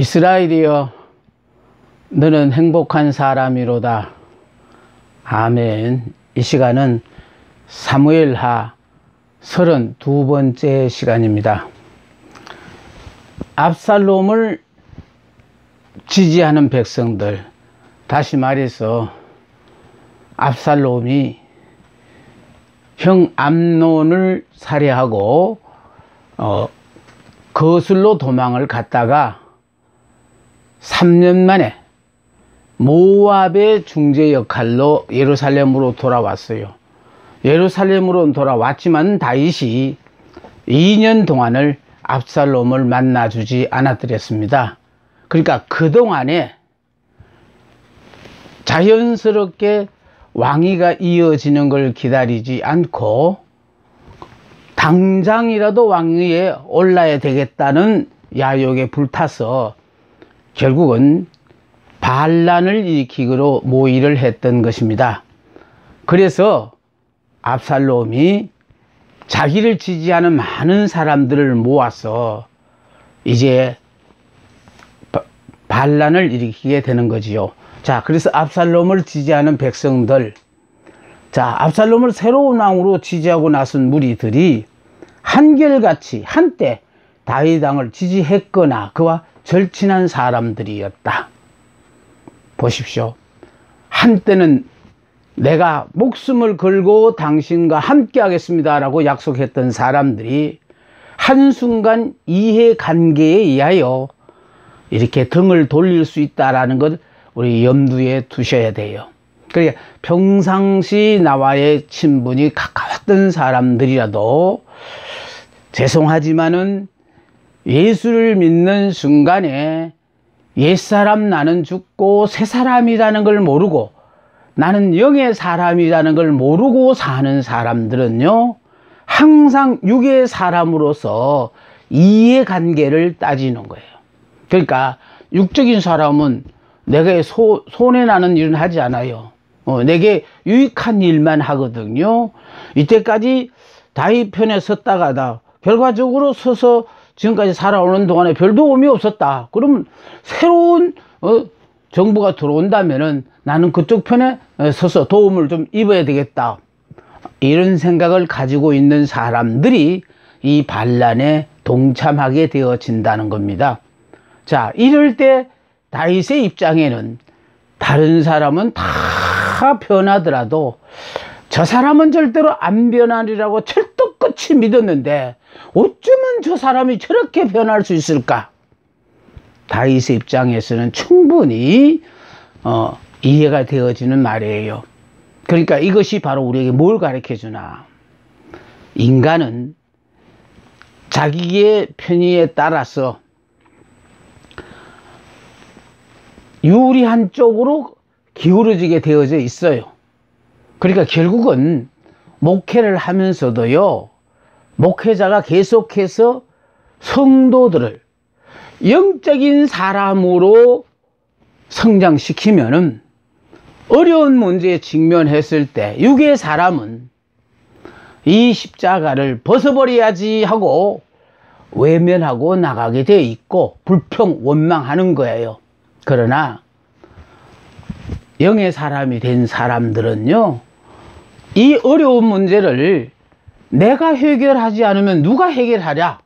이스라엘이여 너는 행복한 사람이로다. 아멘. 이 시간은 사무엘하 32번째 시간입니다. 압살롬을 지지하는 백성들, 다시 말해서 압살롬이 형 암논을 살해하고 거슬로 도망을 갔다가 3년 만에 모압의 중재 역할로 예루살렘으로 돌아왔어요. 예루살렘으로 돌아왔지만 다윗이 2년 동안을 압살롬을 만나주지 않았더랬습니다. 그러니까 그동안에 자연스럽게 왕위가 이어지는 걸 기다리지 않고 당장이라도 왕위에 올라야 되겠다는 야욕에 불타서 결국은 반란을 일으키기로 모의를 했던 것입니다. 그래서 압살롬이 자기를 지지하는 많은 사람들을 모아서 이제 반란을 일으키게 되는 거지요. 자, 그래서 압살롬을 지지하는 백성들, 자, 압살롬을 새로운 왕으로 지지하고 나선 무리들이 한결같이 한때 다윗 왕을 지지했거나 그와 절친한 사람들이었다. 보십시오. 한때는 내가 목숨을 걸고 당신과 함께 하겠습니다 라고 약속했던 사람들이 한순간 이해관계에 의하여 이렇게 등을 돌릴 수 있다는 것 우리 염두에 두셔야 돼요. 그러니까 평상시 나와의 친분이 가까웠던 사람들이라도 죄송하지만은 예수를 믿는 순간에 옛사람 나는 죽고 새사람이라는 걸 모르고 나는 영의 사람이라는 걸 모르고 사는 사람들은요, 항상 육의 사람으로서 이해관계를 따지는 거예요. 그러니까 육적인 사람은 내게 손해나는 일은 하지 않아요. 내게 유익한 일만 하거든요. 이때까지 다윗 편에 섰다가다 결과적으로 서서 지금까지 살아오는 동안에 별 도움이 없었다. 그러면 새로운 정부가 들어온다면은 나는 그쪽 편에 서서 도움을 좀 입어야 되겠다. 이런 생각을 가지고 있는 사람들이 이 반란에 동참하게 되어진다는 겁니다. 자, 이럴 때 다윗의 입장에는 다른 사람은 다 변하더라도 저 사람은 절대로 안 변하리라고 철떡같이 믿었는데 어쩌면 저 사람이 저렇게 변할 수 있을까? 다윗의 입장에서는 충분히 이해가 되어지는 말이에요. 그러니까 이것이 바로 우리에게 뭘 가르쳐 주나? 인간은 자기의 편의에 따라서 유리한 쪽으로 기울어지게 되어져 있어요. 그러니까 결국은 목회를 하면서도요, 목회자가 계속해서 성도들을 영적인 사람으로 성장시키면은 어려운 문제에 직면했을 때 육의 사람은 이 십자가를 벗어버려야지 하고 외면하고 나가게 되어 있고 불평 원망하는 거예요. 그러나 영의 사람이 된 사람들은요, 이 어려운 문제를 내가 해결하지 않으면 누가 해결하랴?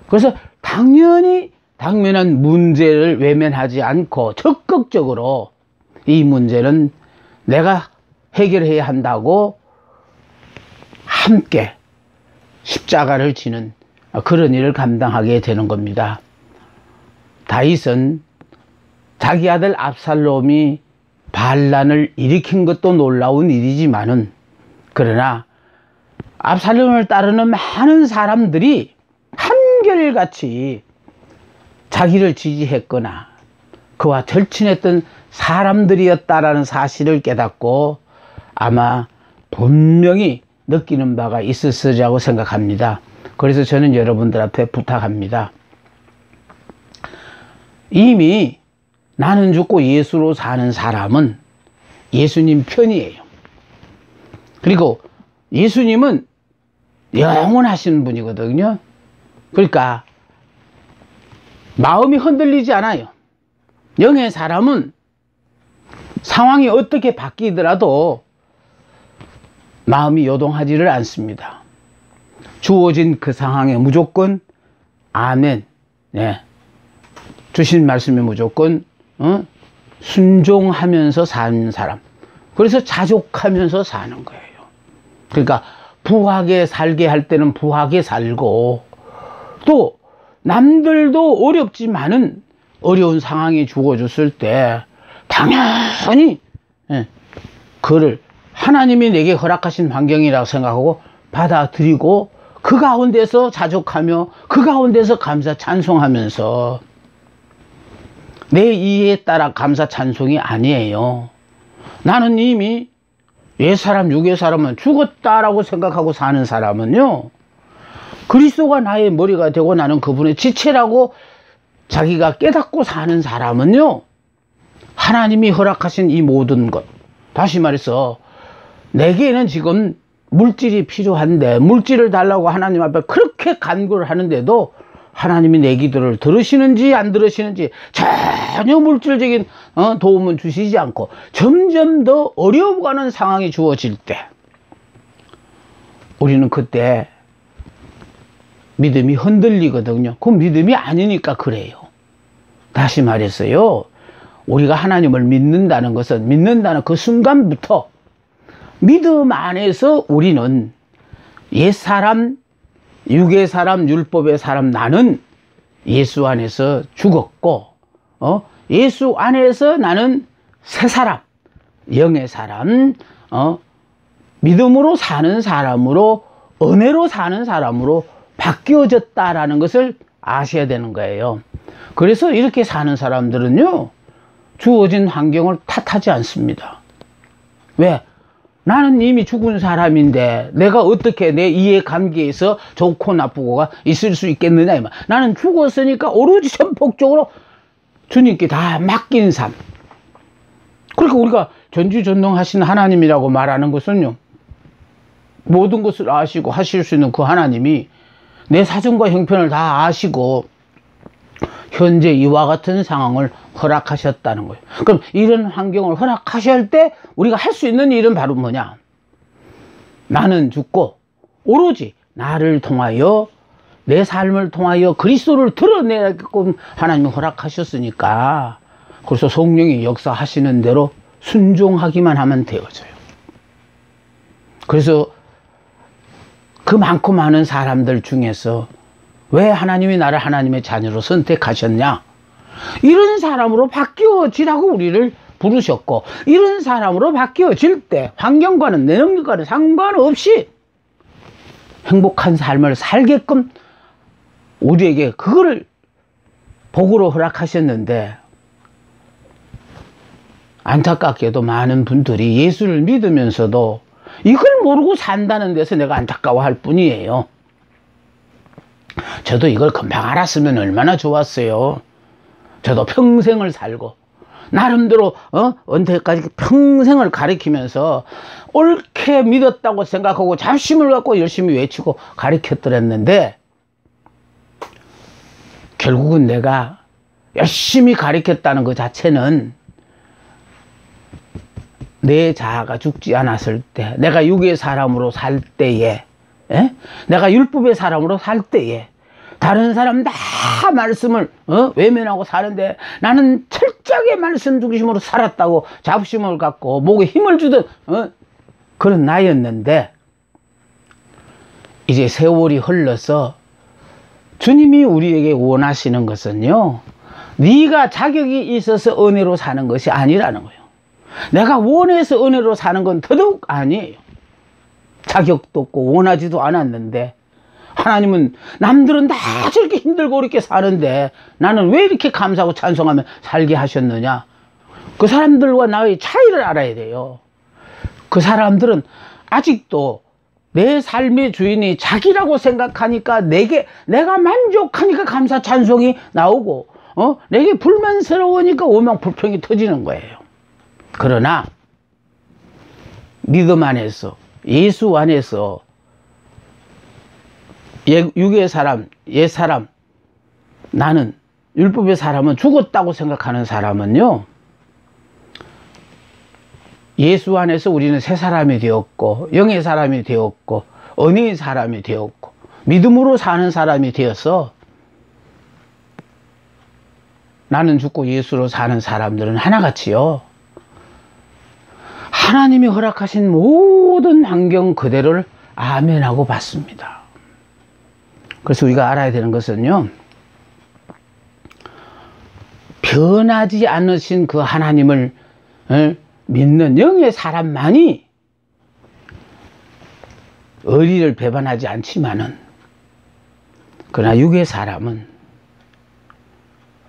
그래서 당면한 문제를 외면하지 않고 적극적으로 이 문제는 내가 해결해야 한다고 함께 십자가를 지는 그런 일을 감당하게 되는 겁니다. 다윗은 자기 아들 압살롬이 반란을 일으킨 것도 놀라운 일이지만은, 그러나 압살롬을 따르는 많은 사람들이 한결같이 자기를 지지했거나 그와 절친했던 사람들이었다라는 사실을 깨닫고 아마 분명히 느끼는 바가 있었으리라고 생각합니다. 그래서 저는 여러분들한테 부탁합니다. 이미 나는 죽고 예수로 사는 사람은 예수님 편이에요. 그리고 예수님은 영원하신 분이거든요. 그러니까 마음이 흔들리지 않아요. 영의 사람은 상황이 어떻게 바뀌더라도 마음이 요동하지를 않습니다. 주어진 그 상황에 무조건 아멘, 네. 주신 말씀에 무조건 순종하면서 사는 사람. 그래서 자족하면서 사는 거예요. 그러니까 부하게 살게 할 때는 부하게 살고, 또 남들도 어렵지만은 어려운 상황이 주어졌을 때 당연히 그를 하나님이 내게 허락하신 환경이라고 생각하고 받아들이고 그 가운데서 자족하며 그 가운데서 감사 찬송하면서, 내 이해에 따라 감사 찬송이 아니에요. 나는 이미 옛사람 육의 사람은 죽었다라고 생각하고 사는 사람은요, 그리스도가 나의 머리가 되고 나는 그분의 지체라고 자기가 깨닫고 사는 사람은요, 하나님이 허락하신 이 모든 것, 다시 말해서 내게는 지금 물질이 필요한데 물질을 달라고 하나님 앞에 그렇게 간구를 하는데도 하나님이 내 기도를 들으시는지 안 들으시는지 전혀 물질적인 도움은 주시지 않고 점점 더 어려워가는 상황이 주어질 때, 우리는 그때 믿음이 흔들리거든요. 그 믿음이 아니니까 그래요. 다시 말해서요, 우리가 하나님을 믿는다는 것은, 믿는다는 그 순간부터 믿음 안에서 우리는 옛사람, 육의 사람, 율법의 사람, 나는 예수 안에서 죽었고, 예수 안에서 나는 새 사람, 영의 사람, 믿음으로 사는 사람으로, 은혜로 사는 사람으로 바뀌어졌다라는 것을 아셔야 되는 거예요. 그래서 이렇게 사는 사람들은요, 주어진 환경을 탓하지 않습니다. 왜? 나는 이미 죽은 사람인데 내가 어떻게 내 이해관계에서 좋고 나쁘고가 있을 수 있겠느냐. 나는 죽었으니까 오로지 전폭적으로 주님께 다 맡긴 삶. 그러니까 우리가 전지전능하신 하나님이라고 말하는 것은요, 모든 것을 아시고 하실 수 있는 그 하나님이 내 사정과 형편을 다 아시고 현재 이와 같은 상황을 허락하셨다는 거예요. 그럼 이런 환경을 허락하실 때 우리가 할 수 있는 일은 바로 뭐냐? 나는 죽고 오로지 나를 통하여, 내 삶을 통하여 그리스도를 드러내게끔 하나님이 허락하셨으니까, 그래서 성령이 역사하시는 대로 순종하기만 하면 되어져요. 그래서 그 많고 많은 사람들 중에서 왜 하나님이 나를 하나님의 자녀로 선택하셨냐? 이런 사람으로 바뀌어지라고 우리를 부르셨고, 이런 사람으로 바뀌어질 때 환경과는 내 능력과는 상관없이 행복한 삶을 살게끔 우리에게 그거를 복으로 허락하셨는데, 안타깝게도 많은 분들이 예수를 믿으면서도 이걸 모르고 산다는 데서 내가 안타까워할 뿐이에요. 저도 이걸 금방 알았으면 얼마나 좋았어요. 저도 평생을 살고 나름대로 은퇴까지 평생을 가르치면서 옳게 믿었다고 생각하고 자신을 갖고 열심히 외치고 가르쳤더랬는데, 결국은 내가 열심히 가르쳤다는 그 자체는 내 자아가 죽지 않았을 때, 내가 육의 사람으로 살 때에, 내가 율법의 사람으로 살 때에 다른 사람 다 말씀을 외면하고 사는데 나는 철저하게 말씀 중심으로 살았다고 자부심을 갖고 목에 힘을 주던 그런 나였는데, 이제 세월이 흘러서 주님이 우리에게 원하시는 것은요, 네가 자격이 있어서 은혜로 사는 것이 아니라는 거예요. 내가 원해서 은혜로 사는 건 더더욱 아니에요. 자격도 없고 원하지도 않았는데, 하나님은 남들은 다 저렇게 힘들고 어렵게 사는데 나는 왜 이렇게 감사하고 찬송하며 살게 하셨느냐? 그 사람들과 나의 차이를 알아야 돼요. 그 사람들은 아직도 내 삶의 주인이 자기라고 생각하니까 내가 만족하니까 감사 찬송이 나오고, 내게 불만스러우니까 오명 불평이 터지는 거예요. 그러나 믿음 안에서, 예수 안에서 육의 사람, 옛사람, 나는 율법의 사람은, 죽었다고 생각하는 사람은요, 예수 안에서 우리는 새 사람이 되었고, 영의 사람이 되었고, 은혜의 사람이 되었고, 믿음으로 사는 사람이 되어서, 나는 죽고 예수로 사는 사람들은 하나같이요, 하나님이 허락하신 모든 환경 그대로를 아멘하고 받습니다. 그래서 우리가 알아야 되는 것은요, 변하지 않으신 그 하나님을 믿는 영의 사람만이 의리를 배반하지 않지만은, 그러나 육의 사람은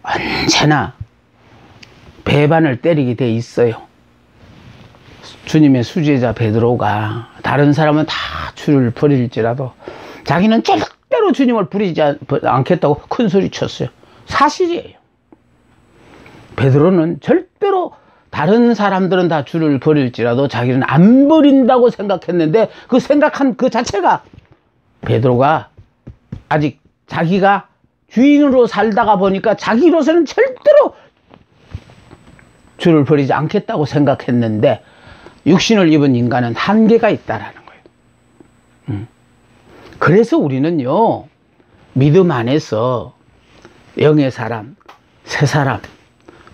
언제나 배반을 때리게 돼 있어요. 주님의 수제자 베드로가, 다른 사람은 다 주를 버릴지라도 자기는 절대로 주님을 버리지 않겠다고 큰 소리 쳤어요. 사실이에요. 베드로는 절대로, 다른 사람들은 다 주를 버릴지라도 자기는 안 버린다고 생각했는데, 그 생각한 그 자체가, 베드로가 아직 자기가 주인으로 살다가 보니까 자기로서는 절대로 주를 버리지 않겠다고 생각했는데, 육신을 입은 인간은 한계가 있다라는 거예요. 그래서 우리는요, 믿음 안에서 영의 사람, 새 사람,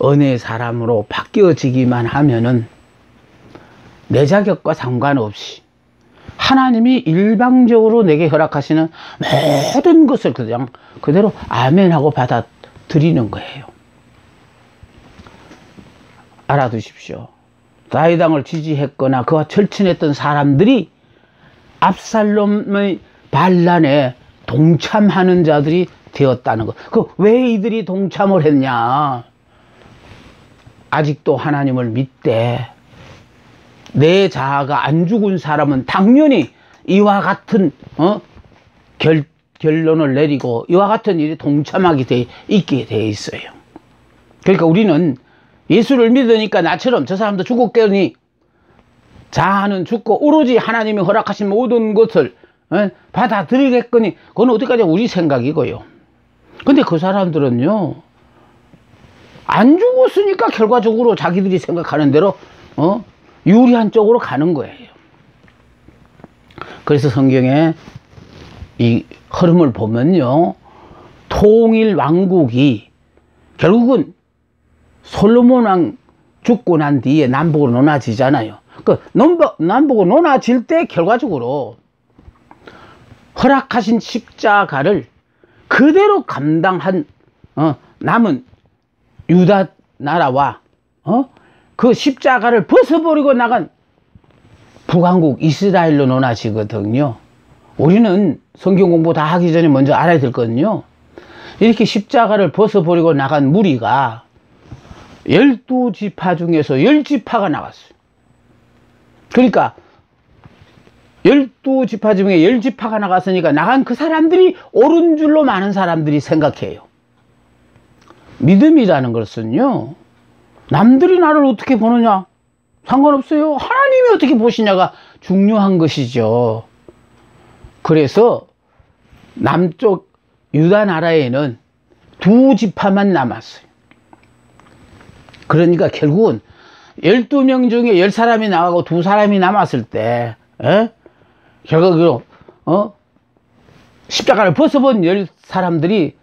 은혜의 사람으로 바뀌어지기만 하면은 내 자격과 상관없이 하나님이 일방적으로 내게 허락하시는 모든 것을 그냥 그대로 아멘하고 받아들이는 거예요. 알아두십시오. 다윗 왕을 지지했거나 그와 절친했던 사람들이 압살롬의 반란에 동참하는 자들이 되었다는 것. 왜 이들이 동참을 했냐? 아직도 하나님을 믿되 내 자아가 안 죽은 사람은 당연히 이와 같은 결론을 내리고 이와 같은 일에 동참하게 있게 돼 있어요. 그러니까 우리는 예수를 믿으니까 나처럼 저 사람도 죽었겠니, 자아는 죽고 오로지 하나님이 허락하신 모든 것을 받아들이겠거니, 그건 어디까지 우리 생각이고요. 근데 그 사람들은요, 안 죽었으니까 결과적으로 자기들이 생각하는 대로 유리한 쪽으로 가는 거예요. 그래서 성경에 이 흐름을 보면요, 통일 왕국이 결국은 솔로몬 왕 죽고 난 뒤에 남북으로 나눠지잖아요. 그 남북으로 나눠질 때 결과적으로 허락하신 십자가를 그대로 감당한 남은 유다 나라와 그 십자가를 벗어버리고 나간 북왕국 이스라엘로 나눠지거든요. 우리는 성경 공부 다 하기 전에 먼저 알아야 될 거는요, 이렇게 십자가를 벗어버리고 나간 무리가 12지파 중에서 10지파가 나왔어요. 그러니까 12지파 중에 10지파가 나갔으니까 나간 그 사람들이 옳은 줄로 많은 사람들이 생각해요. 믿음이라는 것은요, 남들이 나를 어떻게 보느냐 상관없어요. 하나님이 어떻게 보시냐가 중요한 것이죠. 그래서 남쪽 유다 나라에는 2지파만 남았어요. 그러니까 결국은 12명 중에 10사람이 나가고 2사람이 남았을 때, 결국으로 십자가를 벗어본 10사람들이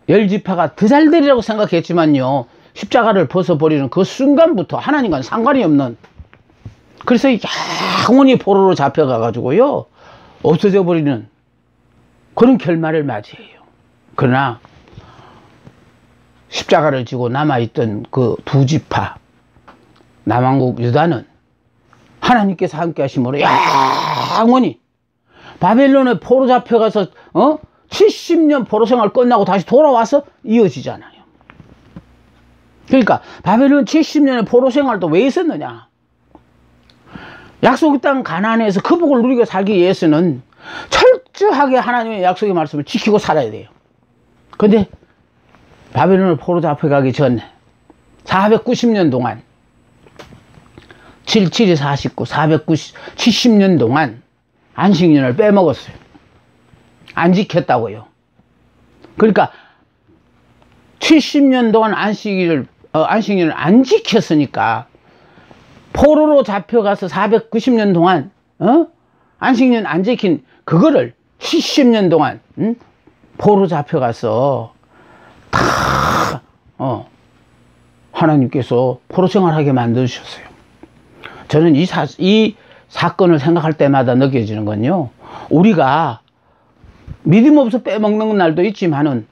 10지파가 더 잘 되리라고 생각했지만요, 십자가를 벗어버리는 그 순간부터 하나님과는 상관이 없는, 그래서 영원히 포로로 잡혀가가지고요 없어져 버리는 그런 결말을 맞이해요. 그러나 십자가를 지고 남아있던 그 2지파 남왕국 유다는 하나님께서 함께 하심으로 영원히 바벨론에 포로 잡혀가서 70년 포로 생활 끝나고 다시 돌아와서 이어지잖아요. 그러니까 바벨론 70년의 포로 생활도 왜 있었느냐? 약속의 땅 가나안에서 그 복을 누리고 살기 위해서는 철저하게 하나님의 약속의 말씀을 지키고 살아야 돼요. 근데 바벨론을 포로 잡혀가기 전 490년 동안, 77이 49, 470년 동안 안식년을 빼먹었어요. 안 지켰다고요. 그러니까 70년 동안 안식일을 안 지켰으니까 포로로 잡혀가서 490년 동안 안식년 안 지킨 그거를 70년 동안 포로 잡혀가서 다 하나님께서 포로 생활하게 만드셨어요. 저는 이 사건을 생각할 때마다 느껴지는 건요, 우리가 믿음 없어 빼먹는 날도 있지만은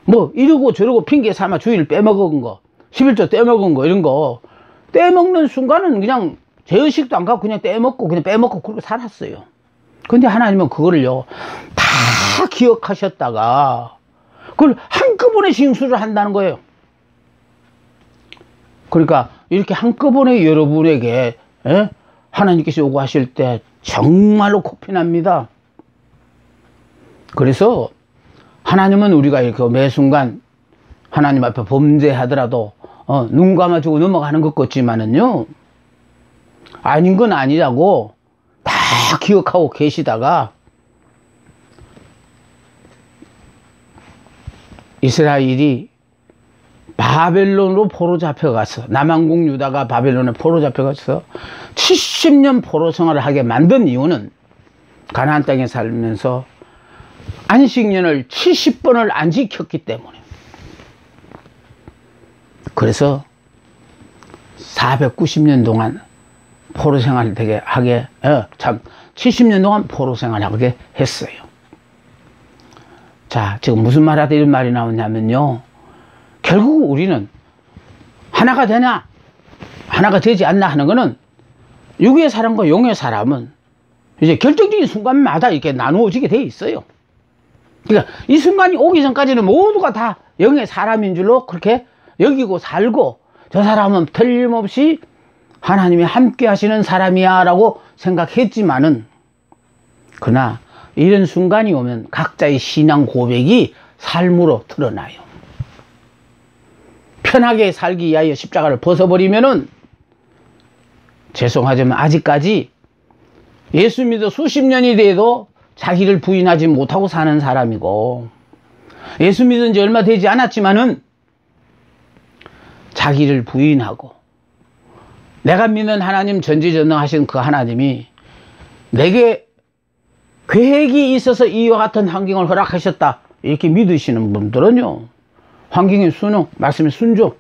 뭐 이러고 저러고 핑계 삼아 주일 빼먹은 거, 11조 떼먹은 거, 이런 거 떼먹는 순간은 그냥 죄의식도 안 갖고 그냥 떼먹고 그냥 빼먹고 그렇게 살았어요. 근데 하나님은 그거를요 다 기억하셨다가 그걸 한꺼번에 징수를 한다는 거예요. 그러니까 이렇게 한꺼번에 여러분에게 하나님께서 요구하실 때 정말로 코피납니다. 그래서 하나님은 우리가 이렇게 매 순간 하나님 앞에 범죄하더라도 눈 감아주고 넘어가는 것 같지만은요, 아닌 건 아니라고 다 기억하고 계시다가 이스라엘이 바벨론으로 포로 잡혀가서, 남왕국 유다가 바벨론에 포로 잡혀가서 70년 포로 생활을 하게 만든 이유는 가나안 땅에 살면서 안식년을 70번을 안 지켰기 때문에. 그래서 490년 동안 포로 생활을 되게 하게, 70년 동안 포로 생활을 하게 했어요. 자, 지금 무슨 말 하다 이런 말이 나오냐면요, 결국 우리는 하나가 되냐 하나가 되지 않나 하는 거는, 육의 사람과 영의 사람은 이제 결정적인 순간마다 이렇게 나누어지게 돼 있어요. 그러니까 이 순간이 오기 전까지는 모두가 다 영의 사람인 줄로 그렇게 여기고 살고, 저 사람은 틀림없이 하나님이 함께 하시는 사람이야 라고 생각했지만은, 그러나 이런 순간이 오면 각자의 신앙 고백이 삶으로 드러나요. 편하게 살기 위하여 십자가를 벗어버리면은, 죄송하지만 아직까지 예수 믿어 수십 년이 돼도 자기를 부인하지 못하고 사는 사람이고, 예수 믿은 지 얼마 되지 않았지만은 자기를 부인하고, 내가 믿는 하나님, 전지전능하신 그 하나님이 내게 계획이 있어서 이와 같은 환경을 허락하셨다 이렇게 믿으시는 분들은요, 환경의 순응, 말씀의 순종,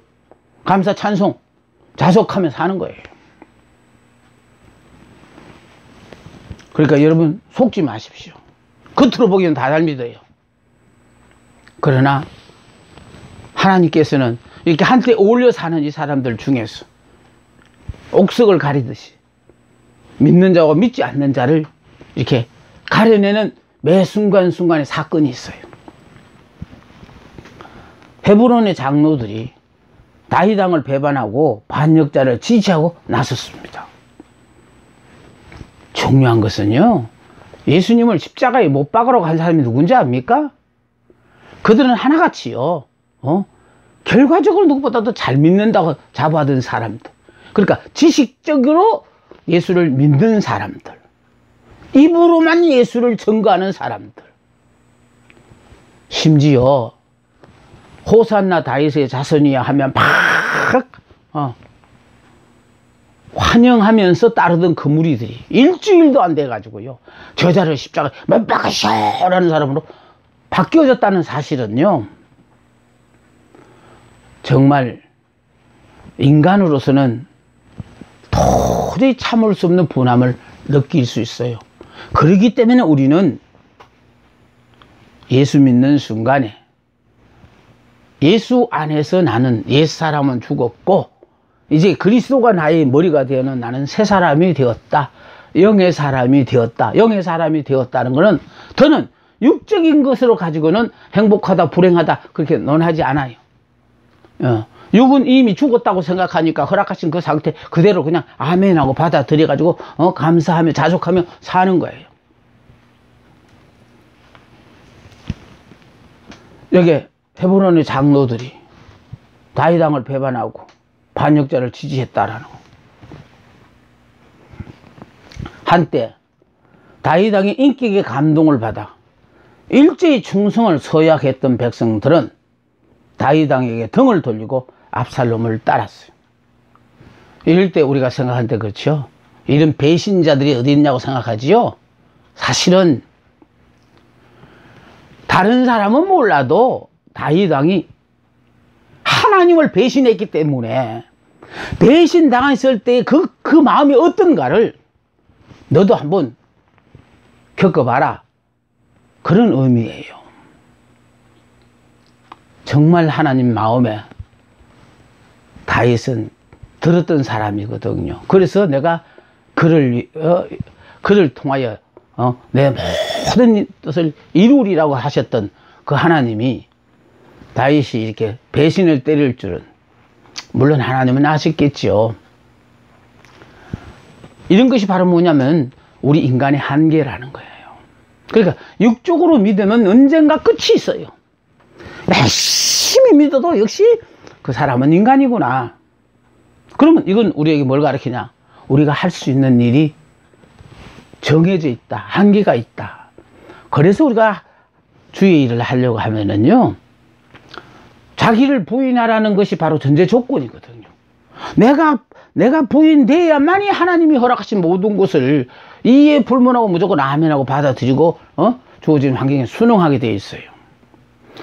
감사, 찬송, 자속하며 사는 거예요. 그러니까 여러분 속지 마십시오. 겉으로 보기엔 다 잘 믿어요. 그러나 하나님께서는 이렇게 한때 어울려 사는 이 사람들 중에서 옥석을 가리듯이 믿는 자와 믿지 않는 자를 이렇게 가려내는 매 순간순간에 사건이 있어요. 헤브론의 장로들이 다윗 왕을 배반하고 반역자를 지지하고 나섰습니다. 중요한 것은요, 예수님을 십자가에 못 박으러 간 사람이 누군지 압니까? 그들은 하나같이요, 결과적으로 누구보다도 잘 믿는다고 자부하던 사람들, 그러니까 지식적으로 예수를 믿는 사람들, 입으로만 예수를 증거하는 사람들, 심지어 호산나 다윗의 자손이야 하면 막 환영하면서 따르던 그 무리들이 일주일도 안 돼가지고요, 저자를 십자가에 못 박으셔라는 사람으로 바뀌어졌다는 사실은요, 정말 인간으로서는 도저히 참을 수 없는 분함을 느낄 수 있어요. 그렇기 때문에 우리는 예수 믿는 순간에 예수 안에서 나는 옛사람은 죽었고 이제 그리스도가 나의 머리가 되어는 나는 새 사람이 되었다, 영의 사람이 되었다. 영의 사람이 되었다는 것은 더는 육적인 것으로 가지고는 행복하다 불행하다 그렇게 논하지 않아요. 육은 이미 죽었다고 생각하니까 허락하신 그 상태 그대로 그냥 아멘하고 받아들여 가지고 감사하며 자족하며 사는 거예요. 여기 헤브론의 장로들이 다윗 왕을 배반하고 반역자를 지지했다라는 거. 한때 다윗 왕의 인격에 감동을 받아 일제히 충성을 서약했던 백성들은 다윗 왕에게 등을 돌리고 압살롬을 따랐어요. 이럴 때 우리가 생각할 때 그렇죠. 이런 배신자들이 어디 있냐고 생각하지요. 사실은 다른 사람은 몰라도 다윗 왕이 하나님을 배신했기 때문에 배신당했을 때 그 마음이 어떤가를 너도 한번 겪어봐라. 그런 의미예요. 정말 하나님 마음에 다윗은 들었던 사람이거든요. 그래서 내가 그를 통하여 내 모든 뜻을 이루리라고 하셨던 그 하나님이 다윗이 이렇게 배신을 때릴 줄은 물론 하나님은 아셨겠죠. 이런 것이 바로 뭐냐면 우리 인간의 한계라는 거예요. 그러니까 육적으로 믿으면 언젠가 끝이 있어요. 열심히 믿어도 역시 그 사람은 인간이구나. 그러면 이건 우리에게 뭘 가르치냐? 우리가 할 수 있는 일이 정해져 있다. 한계가 있다. 그래서 우리가 주의 일을 하려고 하면은요, 자기를 부인하라는 것이 바로 전제 조건이거든요. 내가 부인돼야만이 하나님이 허락하신 모든 것을 이에 불문하고 무조건 아멘하고 받아들이고 주어진 환경에 순응하게 되어 있어요.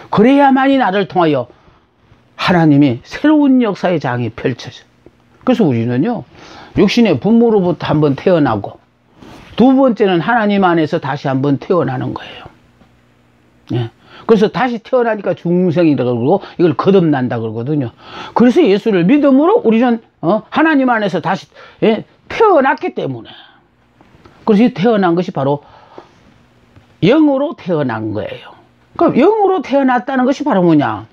그래야만이 나를 통하여 하나님이 새로운 역사의 장이 펼쳐져. 그래서 우리는요, 육신의 부모로부터 한번 태어나고 두 번째는 하나님 안에서 다시 한번 태어나는 거예요. 예. 그래서 다시 태어나니까 중생이다 그러고 이걸 거듭난다 그러거든요. 그래서 예수를 믿음으로 우리는 하나님 안에서 다시 태어났기 때문에, 그래서 이 태어난 것이 바로 영으로 태어난 거예요. 그럼 영으로 태어났다는 것이 바로 뭐냐?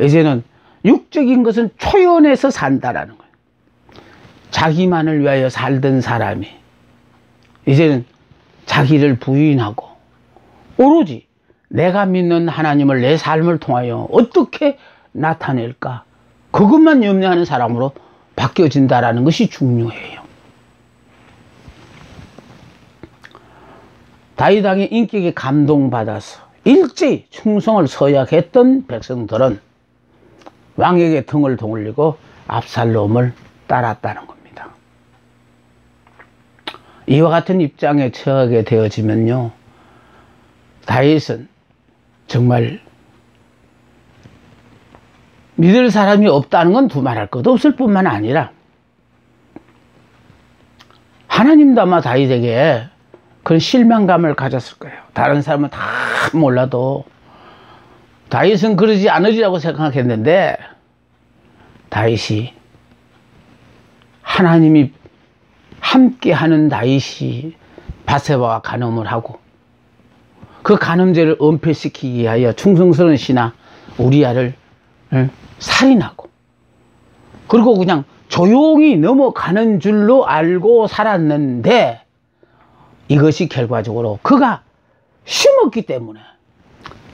이제는 육적인 것은 초연해서 산다라는 거예요. 자기만을 위하여 살던 사람이 이제는 자기를 부인하고 오로지 내가 믿는 하나님을 내 삶을 통하여 어떻게 나타낼까, 그것만 염려하는 사람으로 바뀌어진다라는 것이 중요해요. 다윗 왕의 인격에 감동받아서 일제히 충성을 서약했던 백성들은 왕에게 등을 돌리고 압살롬을 따랐다는 겁니다. 이와 같은 입장에 처하게 되어지면요, 다윗은 정말 믿을 사람이 없다는 건 두말할 것도 없을 뿐만 아니라 하나님도 아마 다윗에게 그런 실망감을 가졌을 거예요. 다른 사람은 다 몰라도 다윗은 그러지 않으리라고 생각했는데, 다윗이 하나님이 함께하는 다윗이 밧세바와 간음을 하고 그 간음죄를 은폐시키기 위하여 충성스러운 신하 우리아를 살인하고, 그리고 그냥 조용히 넘어가는 줄로 알고 살았는데, 이것이 결과적으로 그가 심었기 때문에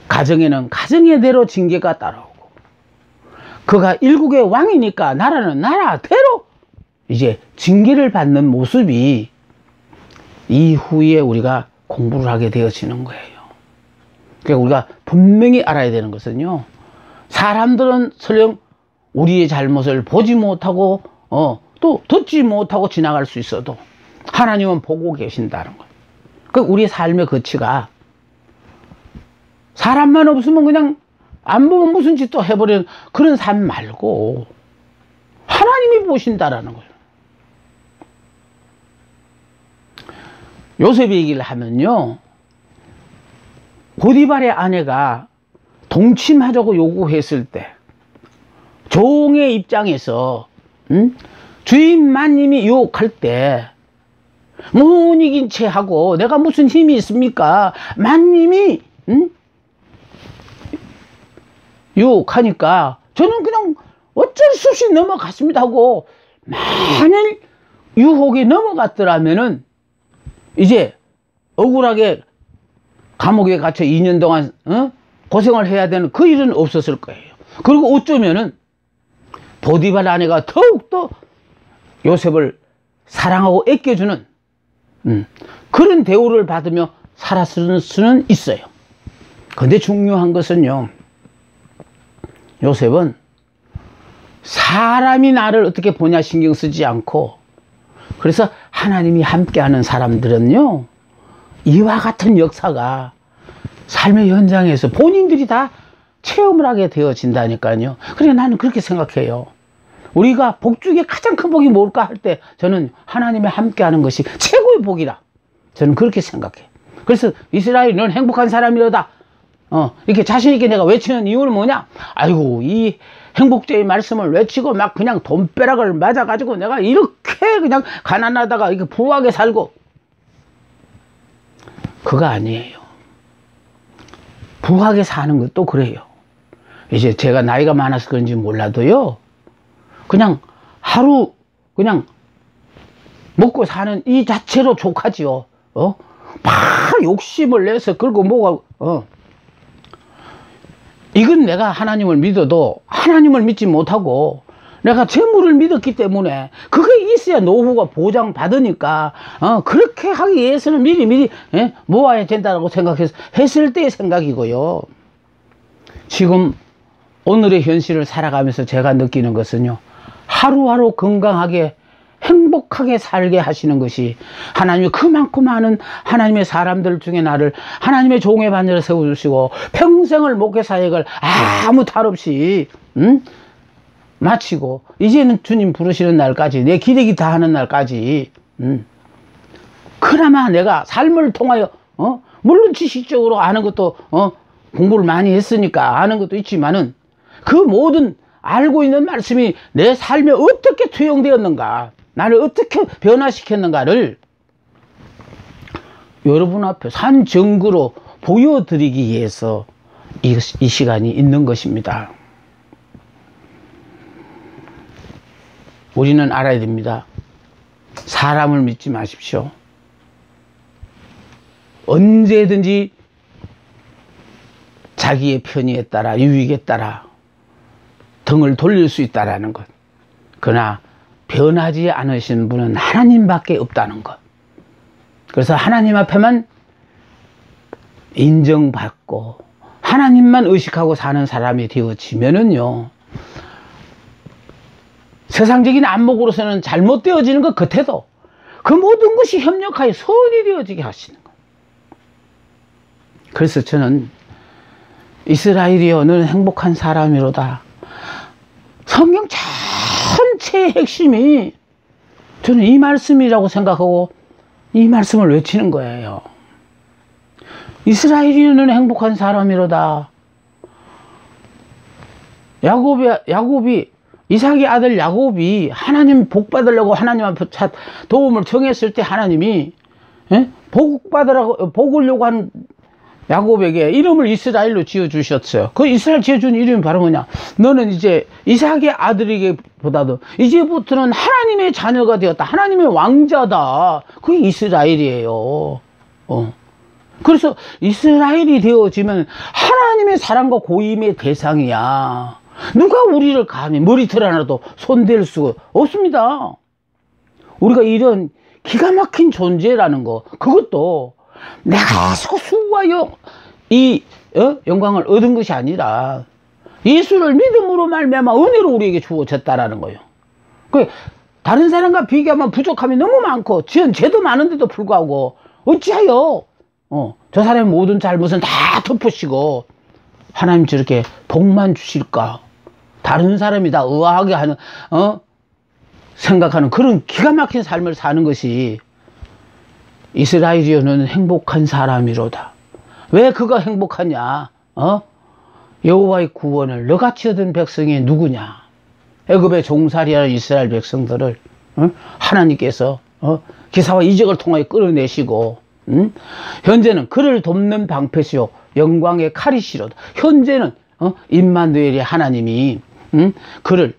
가정에는 가정의대로 징계가 따라오고, 그가 일국의 왕이니까 나라는 나라대로 이제 징계를 받는 모습이 이후에 우리가 공부를 하게 되어지는 거예요. 그러니까 우리가 분명히 알아야 되는 것은요, 사람들은 설령 우리의 잘못을 보지 못하고 또 듣지 못하고 지나갈 수 있어도 하나님은 보고 계신다는 거예요. 그러니까 우리의 삶의 거치가 사람만 없으면 그냥 안 보면 무슨 짓도 해버리는 그런 삶 말고 하나님이 보신다라는 거예요. 요셉 얘기를 하면요, 보디발의 아내가 동침하자고 요구했을 때 종의 입장에서 주인 마님이 유혹할 때 못 이긴 채 하고 내가 무슨 힘이 있습니까? 마님이 유혹하니까 저는 그냥 어쩔 수 없이 넘어갔습니다 하고, 만일 유혹에 넘어갔더라면은 이제 억울하게 감옥에 갇혀 2년 동안 고생을 해야 되는 그 일은 없었을 거예요. 그리고 어쩌면은 보디발 아내가 더욱더 요셉을 사랑하고 아껴주는 그런 대우를 받으며 살았을 수는 있어요. 근데 중요한 것은요, 요셉은 사람이 나를 어떻게 보냐 신경 쓰지 않고, 그래서 하나님이 함께하는 사람들은요, 이와 같은 역사가 삶의 현장에서 본인들이 다 체험을 하게 되어진다니까요. 그러니까 나는 그렇게 생각해요. 우리가 복 중에 가장 큰 복이 뭘까 할 때 저는 하나님이 함께하는 것이 최고의 복이다, 저는 그렇게 생각해. 그래서 이스라엘 너는 행복한 사람이로다, 이렇게 자신있게 내가 외치는 이유는 뭐냐? 아이고, 이 행복제의 말씀을 외치고 막 그냥 돈벼락을 맞아가지고 내가 이렇게 그냥 가난하다가 이렇게 부하게 살고, 그거 아니에요. 부하게 사는 것도 그래요. 이제 제가 나이가 많아서 그런지 몰라도요, 그냥 하루 그냥 먹고 사는 이 자체로 족하지요. 막 욕심을 내서 그러고 뭐가, 이건 내가 하나님을 믿어도 하나님을 믿지 못하고 내가 재물을 믿었기 때문에 그게 있어야 노후가 보장받으니까, 그렇게 하기 위해서는 미리 모아야 된다고 생각해서 했을 때의 생각이고요. 지금 오늘의 현실을 살아가면서 제가 느끼는 것은요, 하루하루 건강하게 행복하게 살게 하시는 것이, 하나님이 그만큼 많은 하나님의 사람들 중에 나를 하나님의 종의 반열에 세워주시고 평생을 목회 사역을 아무 탈 없이 마치고 이제는 주님 부르시는 날까지, 내 기대기 다하는 날까지, 그나마 내가 삶을 통하여, 물론 지식적으로 아는 것도, 공부를 많이 했으니까 아는 것도 있지만은 그 모든 알고 있는 말씀이 내 삶에 어떻게 투영되었는가, 나를 어떻게 변화시켰는가를 여러분 앞에 산 증거로 보여드리기 위해서 이 시간이 있는 것입니다. 우리는 알아야 됩니다. 사람을 믿지 마십시오. 언제든지 자기의 편의에 따라, 유익에 따라 등을 돌릴 수 있다는 것. 그러나 변하지 않으신 분은 하나님밖에 없다는 것. 그래서 하나님 앞에만 인정받고 하나님만 의식하고 사는 사람이 되어지면은요, 세상적인 안목으로서는 잘못되어지는 것 같아도 그 모든 것이 협력하여 선이 되어지게 하시는 것. 그래서 저는 이스라엘이여 너는 행복한 사람이로다, 성경 전체의 핵심이 저는 이 말씀이라고 생각하고 이 말씀을 외치는 거예요. 이스라엘이여 너는 행복한 사람이로다. 야곱이 이삭의 아들 야곱이 하나님 복 받으려고 하나님 앞에 도움을 청했을 때 하나님이 복을 요구한 야곱에게 이름을 이스라엘로 지어주셨어요. 그 이스라엘 지어준 이름이 바로 뭐냐? 너는 이제 이삭의 아들에게보다도 이제부터는 하나님의 자녀가 되었다, 하나님의 왕자다. 그게 이스라엘이에요. 그래서 이스라엘이 되어지면 하나님의 사랑과 고임의 대상이야. 누가 우리를 감히 머리털 하나도 손댈 수가 없습니다. 우리가 이런 기가 막힌 존재라는 거, 그것도 내가 소수와 영광을 얻은 것이 아니라 예수를 믿음으로 말미암아 은혜로 우리에게 주어졌다라는 거예요. 그 다른 사람과 비교하면 부족함이 너무 많고 지은 죄도 많은데도 불구하고 어찌하여 저 사람의 모든 잘못은 다 덮으시고 하나님 저렇게 복만 주실까? 다른 사람이 다 의아하게 하는 생각하는 그런 기가 막힌 삶을 사는 것이 이스라엘이여는 행복한 사람이로다. 왜 그가 행복하냐? 여호와의 구원을 너같이 얻은 백성이 누구냐? 애굽의 종살이하는 이스라엘 백성들을 하나님께서 기사와 이적을 통하여 끌어내시고, 현재는 그를 돕는 방패시요 영광의 칼이시로다. 현재는 임마누엘의 하나님이 그를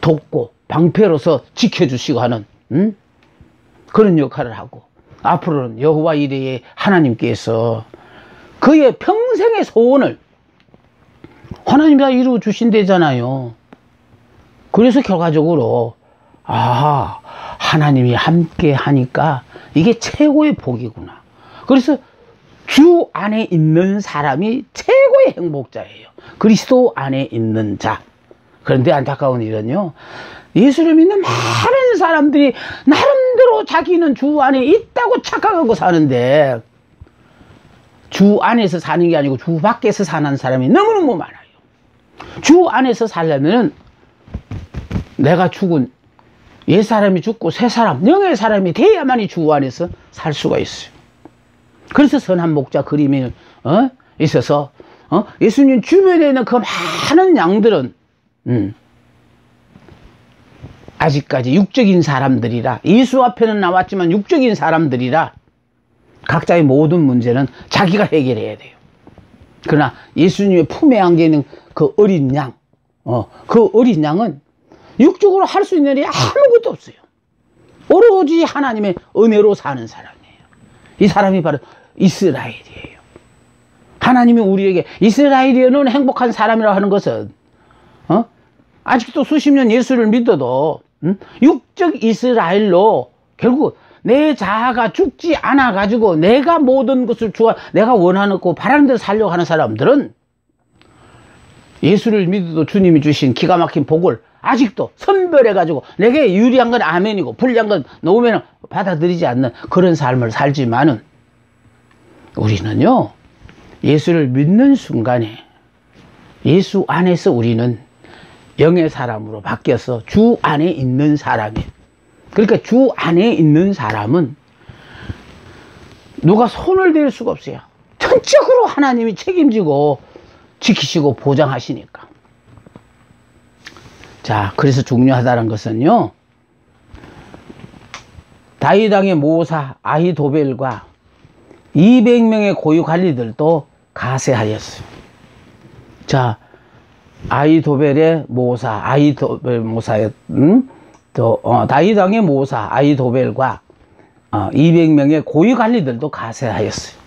돕고 방패로서 지켜주시고 하는 그런 역할을 하고, 앞으로는 여호와 이레의 하나님께서 그의 평생의 소원을 하나님이 다 이루어 주신대잖아요. 그래서 결과적으로 하나님이 함께 하니까 이게 최고의 복이구나. 그래서 주 안에 있는 사람이 최고의 행복자예요. 그리스도 안에 있는 자. 그런데 안타까운 일은요, 예수를 믿는 많은 사람들이 나름대로 자기는 주 안에 있다고 착각하고 사는데, 주 안에서 사는 게 아니고 주 밖에서 사는 사람이 너무너무 많아요. 주 안에서 살려면 내가 죽은 옛 사람이 죽고 새 사람, 영의 사람이 돼야만이 주 안에서 살 수가 있어요. 그래서 선한 목자 그림이 있어서 예수님 주변에 있는 그 많은 양들은 아직까지 육적인 사람들이라, 예수 앞에는 나왔지만 육적인 사람들이라 각자의 모든 문제는 자기가 해결해야 돼요. 그러나 예수님의 품에 안겨 있는 그 어린 양, 그 어린 양은 육적으로 할 수 있는 일이 아무것도 없어요. 오로지 하나님의 은혜로 사는 사람이에요. 이 사람이 바로 이스라엘이에요. 하나님이 우리에게 이스라엘이는 행복한 사람이라고 하는 것은 아직도 수십 년 예수를 믿어도 육적 이스라엘로 결국 내 자아가 죽지 않아 가지고 내가 모든 것을 내가 원하는 거 바라는 대로 살려고 하는 사람들은 예수를 믿어도 주님이 주신 기가 막힌 복을 아직도 선별해 가지고 내게 유리한 건 아멘이고 불리한 건 노면 받아들이지 않는 그런 삶을 살지만은, 우리는요 예수를 믿는 순간에 예수 안에서 우리는 영의 사람으로 바뀌어서 주 안에 있는 사람이에요. 그러니까 주 안에 있는 사람은 누가 손을 댈 수가 없어요. 전적으로 하나님이 책임지고 지키시고 보장하시니까. 자, 그래서 중요하다는 것은요, 다윗 왕의 모사 아히도벨과 200명의 고위 관리들도 가세하였어요. 자, 아히도벨의 모사, 다윗 왕의 모사 아히도벨과 200명의 고위 관리들도 가세하였어요.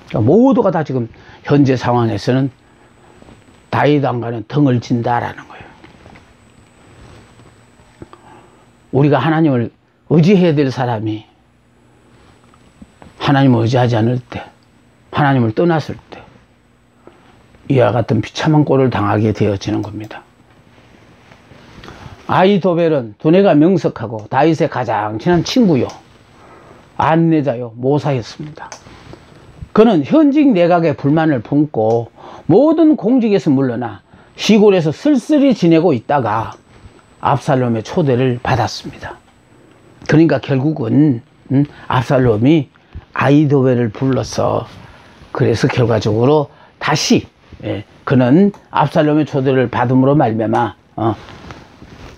그러니까 모두가 다 지금 현재 상황에서는 다윗 왕과는 등을 진다라는 거예요. 우리가 하나님을 의지해야 될 사람이 하나님을 의지하지 않을 때, 하나님을 떠났을 때 이와 같은 비참한 꼴을 당하게 되어지는 겁니다. 아히도벨은 두뇌가 명석하고 다윗의 가장 친한 친구요, 안내자요, 모사였습니다. 그는 현직 내각에 불만을 품고 모든 공직에서 물러나 시골에서 쓸쓸히 지내고 있다가 압살롬의 초대를 받았습니다. 그러니까 결국은 압살롬이 아히도벨을 불러서, 그래서 결과적으로 다시 그는 압살롬의 초대를 받음으로 말미암아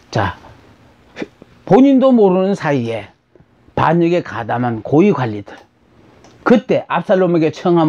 자, 본인도 모르는 사이에 반역에 가담한 고위 관리들, 그때 압살롬에게 청함을